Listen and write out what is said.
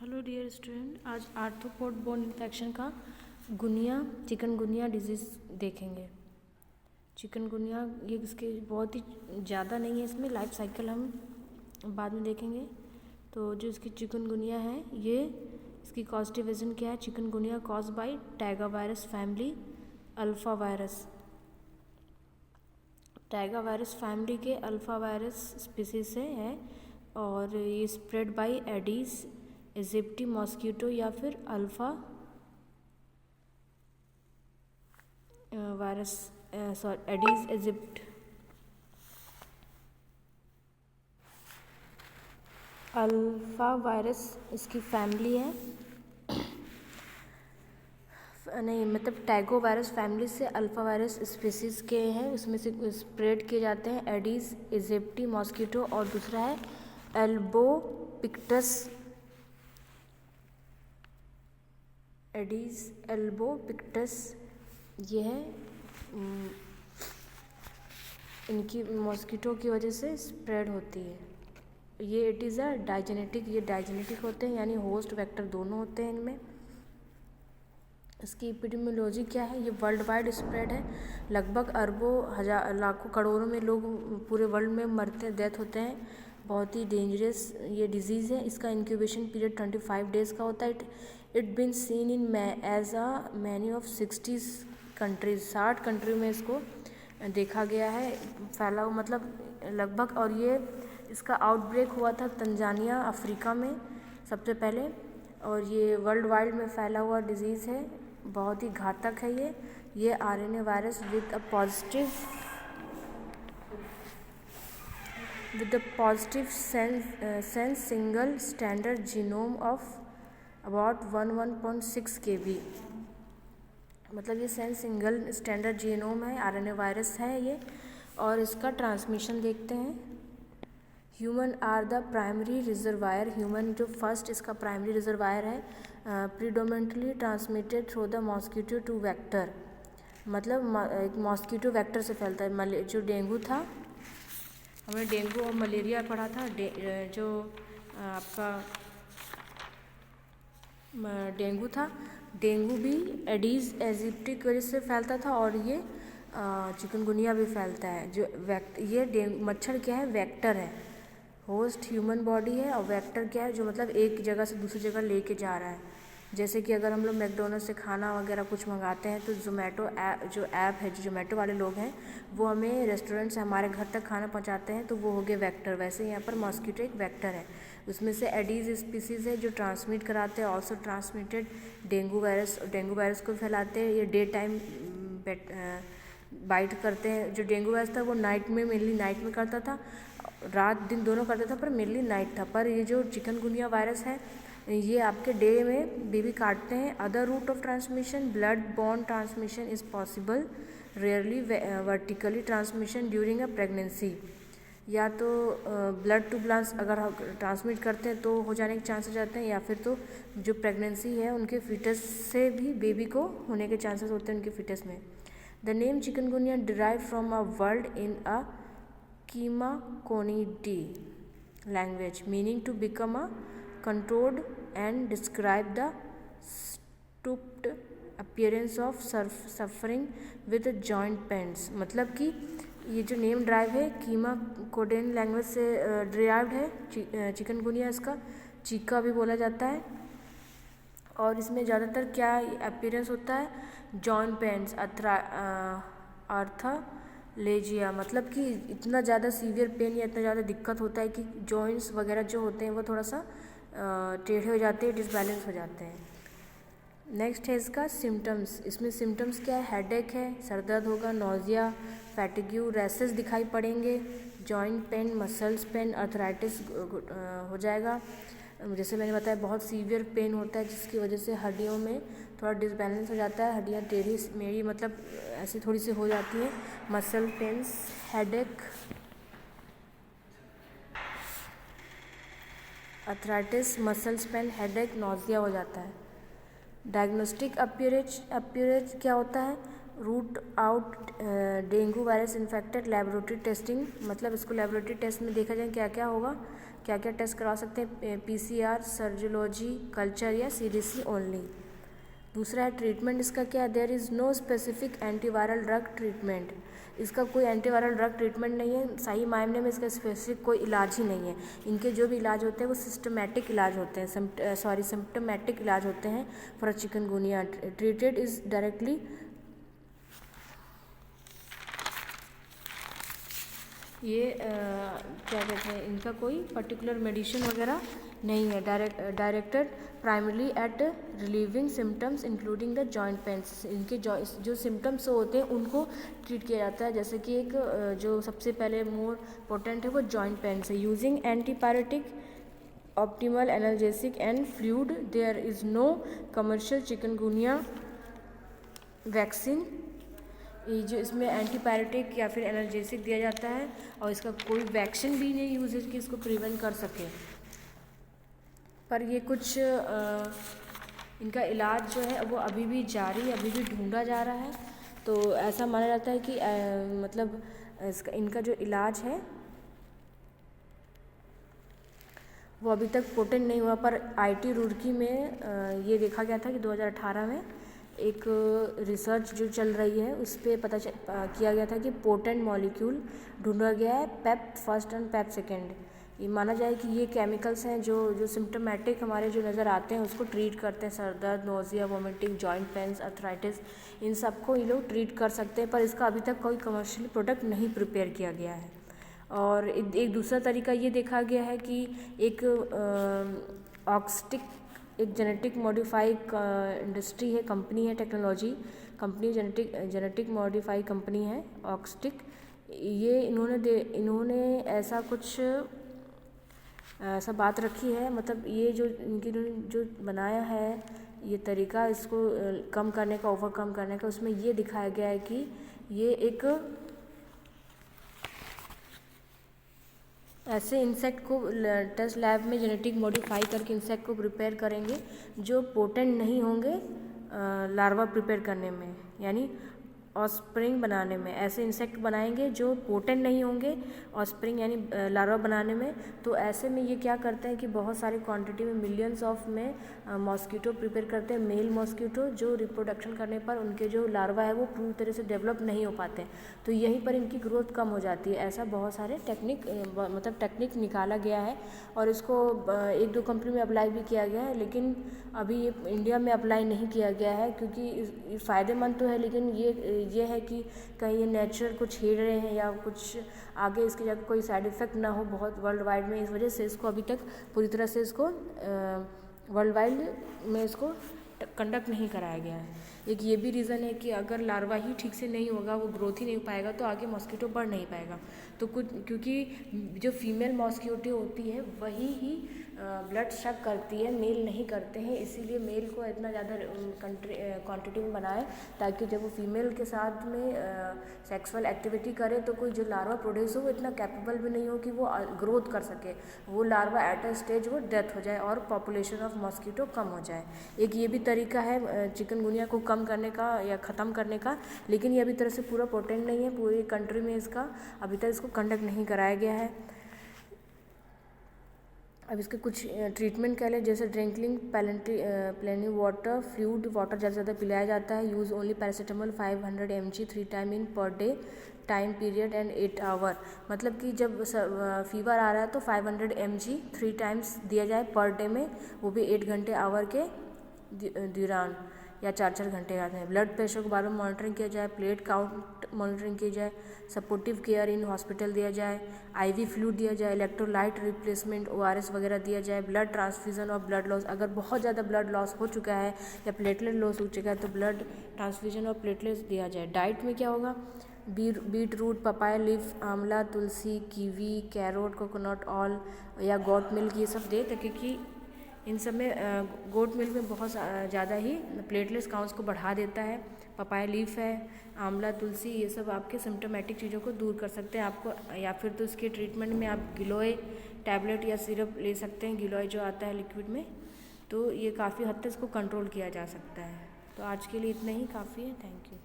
Hello dear student, आज arthropod bone infection का chikungunya disease देखेंगे। चिकनगुनिया ये इसके बहुत ही ज़्यादा नहीं है, इसमें लाइफ साइकिल हम बाद में देखेंगे। तो जो इसकी चिकनगुनिया है, ये इसकी कॉज-डिवीज़न क्या है? Chikungunya cause by tiger virus family alpha virus. Tiger virus family के अल्फ़ा वायरस स्पीसीज से है और ये spread by Aedes aegypti mosquito या फिर alpha virus Aedes Egypt. Alpha virus इसकी फैमिली है, नहीं मतलब टैगो वायरस फैमिली से अल्फ़ा वायरस स्पीसीज़ के हैं, उसमें से स्प्रेड किए जाते हैं एडीज इजिप्टी मॉस्किटो और दूसरा है एल्बोपिक्टस। एडीज एल्बोपिक्टस ये है, इनकी मॉस्किटो की वजह से स्प्रेड होती है। ये इट इज़ अ डाइजेनेटिक, ये डाइजेनेटिक होते हैं यानी होस्ट वेक्टर दोनों होते हैं इनमें। इसकी एपिडेमियोलॉजी क्या है? ये वर्ल्ड वाइड स्प्रेड है, लगभग अरबों हज़ार लाखों करोड़ों में लोग पूरे वर्ल्ड में मरते हैं, डेथ होते हैं। बहुत ही डेंजरस ये डिजीज़ है। इसका इंक्यूबेशन पीरियड 25 डेज़ का होता है। It been seen in as a many of 60 countries, 60 country में इसको देखा गया है फैला हुआ, मतलब लगभग। और ये इसका आउटब्रेक हुआ था तंजानिया अफ्रीका में सबसे पहले, और ये वर्ल्ड वाइड में फैला हुआ डिजीज़ है, बहुत ही घातक है ये RNA virus with a positive sense single standard genome of about 11.6 kb। मतलब ये सेंस सिंगल स्टैंडर्ड जीनोम है, आरएनए वायरस है ये। और इसका ट्रांसमिशन देखते हैं। Human are the primary reservoir, human जो फर्स्ट इसका प्राइमरी रिजर्वायर है। Predominantly transmitted through the mosquito to vector, मतलब एक मॉस्किटो वेक्टर से फैलता है। जो डेंगू था, हमने डेंगू और मलेरिया पढ़ा था। जो आपका डेंगू था, डेंगू भी एडीज एजिप्टी की वजह से फैलता था, और ये चिकनगुनिया भी फैलता है। जो ये मच्छर क्या है? वेक्टर है। होस्ट ह्यूमन बॉडी है और वेक्टर क्या है? जो मतलब एक जगह से दूसरी जगह लेके जा रहा है। जैसे कि अगर हम लोग मैकडोनल्ड से खाना वगैरह कुछ मंगाते हैं तो जोमेटो जो ऐप है, जो जोमेटो वाले लोग हैं, वो हमें रेस्टोरेंट से हमारे घर तक खाना पहुंचाते हैं, तो वो हो गए वेक्टर। वैसे यहाँ पर मॉस्किटो एक वेक्टर है। उसमें से एडीज स्पीसीज़ है जो ट्रांसमिट कराते हैं, ऑल्सो ट्रांसमिटेड डेंगू वायरस को फैलाते हैं। ये डे टाइम बाइट करते हैं। जो डेंगू वायरस था वो मेनली नाइट में करता था, रात दिन दोनों करता था, पर मेनली नाइट था। पर ये जो चिकनगुनिया वायरस है, ये आपके डे में बेबी काटते हैं। Other route of transmission, blood borne transmission is possible, rarely vertically transmission during a pregnancy. या तो ब्लड टू ब्लड अगर ट्रांसमिट करते हैं तो हो जाने के चांस हो जाते हैं, या फिर तो जो प्रेगनेंसी है उनके फीटस से भी बेबी को होने के चांसेस होते हैं उनके फीटस में। The name chikungunya derive from a word in a Kimakonde language meaning to become a controlled and describe the stooped appearance of suffering with joint pains। मतलब कि ये जो नेम ड्राइव है कीमा कोडेन लैंग्वेज से derived है। Chikungunya इसका Chica भी बोला जाता है, और इसमें ज़्यादातर क्या अपीयरेंस होता है? जॉइंट पेन्स, आर्थलेजिया, मतलब कि इतना ज़्यादा सीवियर पेन या इतना ज़्यादा दिक्कत होता है कि जॉइंट्स वगैरह जो होते हैं वो थोड़ा सा टेढ़े हो जाते हैं, डिसबैलेंस हो जाते हैं। नेक्स्ट है इसका सिम्टम्स। इसमें सिम्टम्स क्या है? हेडेक है, सर दर्द होगा, नोजिया, फैटिग्यू, रैसेस दिखाई पड़ेंगे, joint pain, muscles pain, arthritis हो जाएगा। जैसे मैंने बताया बहुत सीवियर पेन होता है, जिसकी वजह से हड्डियों में थोड़ा डिसबैलेंस हो जाता है, हड्डियाँ टेढ़ी मेढ़ी मतलब ऐसी थोड़ी सी हो जाती हैं। Muscle pains, headache, arthritis, muscles pain, headache, nausea हो जाता है। डायग्नोस्टिक अपीयरेज क्या होता है? Rule out dengue virus infected laboratory testing, मतलब इसको लेबोरेटरी टेस्ट में देखा जाए क्या क्या होगा, क्या क्या टेस्ट करवा सकते हैं, PCR, सर्जोलॉजी, कल्चर या CDC ओनली। दूसरा है ट्रीटमेंट इसका क्या है, there is no specific antiviral drug treatment, इसका कोई एंटीवायरल ड्रग ट्रीटमेंट नहीं है, सही मायने में इसका स्पेसिफिक कोई इलाज ही नहीं है। इनके जो भी इलाज होते हैं वो सिस्टमेटिक इलाज होते हैं, सिम्टमेटिक इलाज होते हैं for chikungunya. Treated is directly, ये क्या कहते हैं, इनका कोई पर्टिकुलर मेडिसिन वगैरह नहीं है, directed primarily at relieving symptoms including the joint pains, इनके जो सिम्टम्स होते हैं उनको ट्रीट किया जाता है। जैसे कि एक जो सबसे पहले मोर पोटेंट है वो जॉइंट पेन्स है। Using antipyretic, optimal analgesic and fluid, there is no commercial chikungunya vaccine. ये जो इसमें एंटीपायरेटिक या फिर एनाल्जेसिक दिया जाता है और इसका कोई वैक्सीन भी नहीं यूज है कि इसको प्रिवेंट कर सके। पर ये कुछ इनका इलाज जो है वो अभी भी जारी, अभी भी ढूंढा जा रहा है। तो ऐसा माना जाता है कि मतलब इनका जो इलाज है वो अभी तक पोटेंट नहीं हुआ। पर IIT रुड़की में ये देखा गया था कि 2018 में एक रिसर्च जो चल रही है उस पर पता किया गया था कि पोटेंट मॉलिक्यूल ढूंढा गया है, पेप फर्स्ट एंड पेप सेकेंड। ये माना जाए कि ये केमिकल्स हैं जो सिम्टोमेटिक हमारे जो नज़र आते हैं उसको ट्रीट करते हैं, सर दर्द, nausea, vomiting, joint pains, arthritis, इन सबको ये लोग ट्रीट कर सकते हैं। पर इसका अभी तक कोई कमर्शियल प्रोडक्ट नहीं प्रिपेयर किया गया है। और एक दूसरा तरीका ये देखा गया है कि एक ऑक्सटिक, एक जेनेटिक मॉडिफाई इंडस्ट्री है, कंपनी है, technology company, genetic modify company है ऑक्सटिक। ये इन्होंने ऐसा कुछ ऐसा बात रखी है, मतलब ये जो इनकी जो बनाया है ये तरीका इसको कम करने का, ओवरकम करने का, उसमें ये दिखाया गया है कि ये एक ऐसे इंसेक्ट को टेस्ट लैब में जेनेटिक मॉडिफाई करके इंसेक्ट को प्रिपेयर करेंगे जो पोटेंट नहीं होंगे लार्वा प्रिपेयर करने में, यानी ऑस्प्रिंग बनाने में। ऐसे इंसेक्ट बनाएंगे जो पोटेंट नहीं होंगे ऑस्प्रिंग यानी लार्वा बनाने में। तो ऐसे में ये क्या करते हैं कि बहुत सारी क्वांटिटी में, मिलियंस ऑफ में मॉस्किटो प्रिपेयर करते हैं, मेल मॉस्किटो, जो रिप्रोडक्शन करने पर उनके जो लार्वा है वो पूरी तरह से डेवलप नहीं हो पाते, तो यहीं पर इनकी ग्रोथ कम हो जाती है। ऐसा बहुत सारे टेक्निक निकाला गया है और इसको 1-2 कंपनी में अप्लाई भी किया गया है, लेकिन अभी ये इंडिया में अप्लाई नहीं किया गया है क्योंकि फ़ायदेमंद तो है, लेकिन ये है कि कहीं ये नेचर को छेड़ रहे हैं या कुछ आगे इसके जाकर कोई साइड इफ़ेक्ट ना हो बहुत वर्ल्ड वाइड में, इस वजह से इसको अभी तक पूरी तरह से इसको वर्ल्ड वाइड में इसको कंडक्ट नहीं कराया गया है। एक ये भी रीज़न है कि अगर लार्वा ही ठीक से नहीं होगा, वो ग्रोथ ही नहीं हो पाएगा, तो आगे मॉस्किटो बढ़ नहीं पाएगा। तो कुछ क्योंकि जो फीमेल मॉस्किटो होती है वही ही ब्लड शक करती है, मेल नहीं करते हैं, इसीलिए मेल को इतना ज़्यादा क्वांटिटी में बनाए ताकि जब वो फीमेल के साथ में सेक्सुअल एक्टिविटी करे तो कोई जो लार्वा प्रोड्यूस हो वो इतना कैपेबल भी नहीं हो कि वो ग्रोथ कर सके, वो लार्वा एट अ स्टेज वो डेथ हो जाए और पॉपुलेशन ऑफ मॉस्किटो कम हो जाए। एक ये भी तरीका है चिकनगुनिया को कम करने का या ख़त्म करने का, लेकिन ये अभी तरह से पूरा पोटेंट नहीं है, पूरी कंट्री में इसका अभी तक इसको कंडक्ट नहीं कराया गया है। अब इसके कुछ ट्रीटमेंट कह लें, जैसे drinking plenty water, fluid water ज़्यादा से ज़्यादा पिलाया जाता है। Use only paracetamol 500 mg 3 time in per day, time period and 8 hour. मतलब कि जब फीवर आ रहा है तो 500 mg 3 टाइम्स दिया जाए पर डे में, वो भी 8 घंटे आवर के दौरान या 4-4 घंटे आते हैं। ब्लड प्रेशर को बार बार मॉनिटरिंग किया जाए, प्लेट काउंट मॉनिटरिंग की जाए, सपोर्टिव केयर इन हॉस्पिटल दिया जाए, IV फ्लूइड दिया जाए, इलेक्ट्रोलाइट रिप्लेसमेंट ORS वगैरह दिया जाए, ब्लड ट्रांसफ्यूज़न और ब्लड लॉस, अगर बहुत ज़्यादा ब्लड लॉस हो चुका है या प्लेटलेट लॉस हो चुका है तो ब्लड ट्रांसफ्यूजन और प्लेटलेट्स दिया जाए। डाइट में क्या होगा, बीट रूट, पपाया लीफ, आंवला, तुलसी, कीवी, कैरोट, कोकोनट ऑयल या गोट मिल्क, ये सब दे, ताकि कि इन सब में गोट मिल्क में बहुत ज़्यादा ही प्लेटलेट्स काउंट्स को बढ़ा देता है। पपाया लीफ है, आंवला, तुलसी, ये सब आपके सिम्टोमेटिक चीज़ों को दूर कर सकते हैं आपको, या फिर तो इसके ट्रीटमेंट में आप गिलोय टैबलेट या सिरप ले सकते हैं, गिलोय जो आता है लिक्विड में, तो ये काफ़ी हद तक इसको कंट्रोल किया जा सकता है। तो आज के लिए इतना ही काफ़ी है। Thank you.